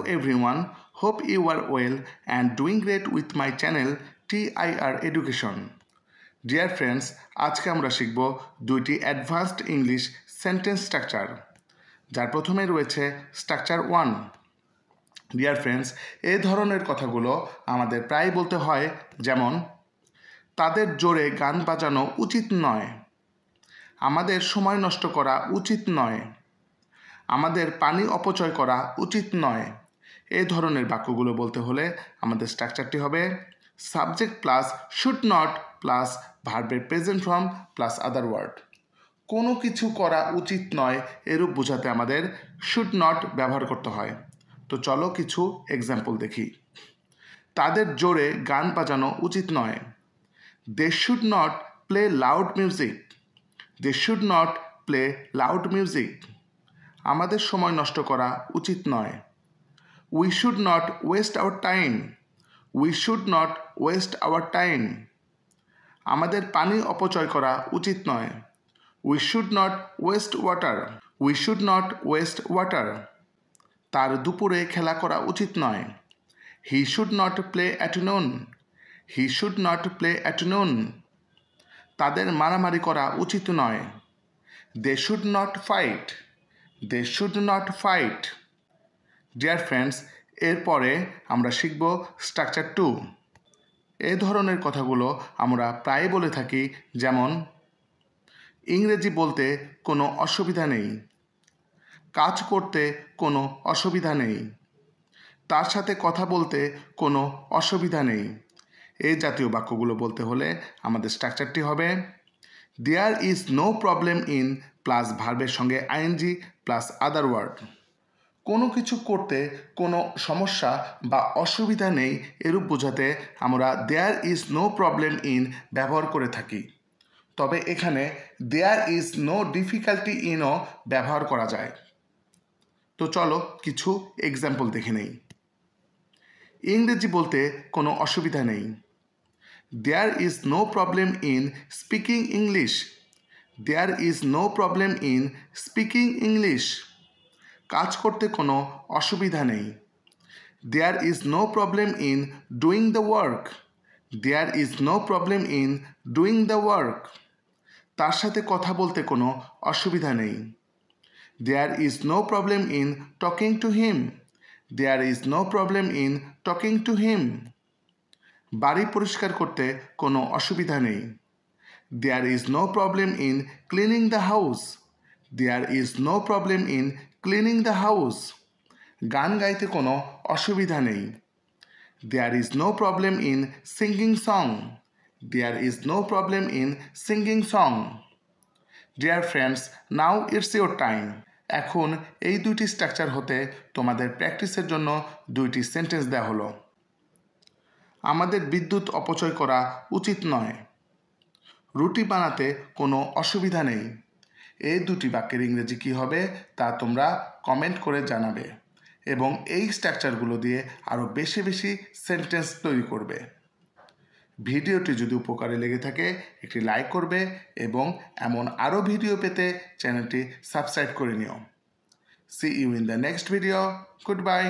everyone, hope you are well and doing great with my channel TIR Education. Dear friends, আজকে আমরা শিখব দুইটি advanced English sentence structure, যার প্রথমে রয়েছে স্ট্রাকচার 1। ডিয়ার ফ্রেন্ডস, এই ধরনের কথাগুলো আমাদের প্রায় বলতে হয়, যেমন তাদের জোরে গান বাজানো উচিত নয়, আমাদের সময় নষ্ট করা উচিত নয়, আমাদের পানি অপচয় করা উচিত নয়। এই ধরনের বাক্যগুলো বলতে হলে আমাদের স্ট্রাকচারটি হবে subject plus should not plus ভার্বের present form plus other word. কোনো কিছু করা উচিত নয় এরূপ বোঝাতে আমাদের শুড নট ব্যবহার করতে হয়। তো চলো কিছু এক্সাম্পল দেখি। তাদের জোরে গান বাজানো উচিত নয়। They should not play loud music. They should not play loud music. আমাদের সময় নষ্ট করা উচিত নয়। We should not waste our time. We should not waste our time. আমাদের পানি অপচয় করা উচিত নয়। We should not waste water. We should not waste water. তার দুপুরে খেলা করা উচিত নয়। He should not play at noon. He should not play at noon. তাদের মারামারি করা উচিত নয়। They should not fight. They should not fight. Dear friends, এরপরে আমরা শিখব স্ট্রাকচার 2। এই ধরনের কথাগুলো আমরা প্রায় বলে থাকি, যেমন ইংরেজি বলতে কোনো অসুবিধা নেই, কাজ করতে কোনো অসুবিধা নেই, তার সাথে কথা বলতে কোনো অসুবিধা নেই। এই জাতীয় বাক্যগুলো বলতে হলে আমাদের স্ট্রাকচারটি হবে there is no problem in plus ভার্বের সঙ্গে আইএনজি প্লাস আদার ওয়ার্ড। কোনো কিছু করতে কোনো সমস্যা বা অসুবিধা নেই এরূপ বোঝাতে আমরা there is no problem in ব্যবহার করে থাকি। তবে এখানে দেয়ার ইজ নো ডিফিকাল্টি ইনও ব্যবহার করা যায়। তো চলো কিছু এক্সাম্পল দেখে নেই। ইংরেজি বলতে কোনো অসুবিধা নেই। There is no problem in speaking English. There is no problem in speaking English. কাজ করতে কোনো অসুবিধা নেই। There is no problem in doing the work. There is no problem in doing the work. তার সাথে কথা বলতে কোনো অসুবিধা নেই। There is no problem in talking to him. There is no problem in talking to him. বাড়ি পরিষ্কার করতে কোনো অসুবিধা নেই। There is no problem in cleaning the house. There is no problem in cleaning the house. গান গাইতে কোনো অসুবিধা নেই। There is no problem in singing song. There is no problem in singing song. Dear friends, now it's your time. এখন এই দুইটি structure হতে তোমাদের প্র্যাকটিসের জন্য দুইটি সেন্টেন্স দেওয়া হলো। আমাদের বিদ্যুৎ অপচয় করা উচিত নয়। রুটি বানাতে কোনো অসুবিধা নেই। এই দুটি বাক্যের ইংরেজি কী হবে তা তোমরা কমেন্ট করে জানাবে, এবং এই স্ট্রাকচারগুলো দিয়ে আরও বেশি বেশি সেন্টেন্স তৈরি করবে। ভিডিওটি যদি উপকারে লেগে থাকে একটি লাইক করবে, এবং এমন আরও ভিডিও পেতে চ্যানেলটি সাবস্ক্রাইব করে নিও। See you in the next video. Good by.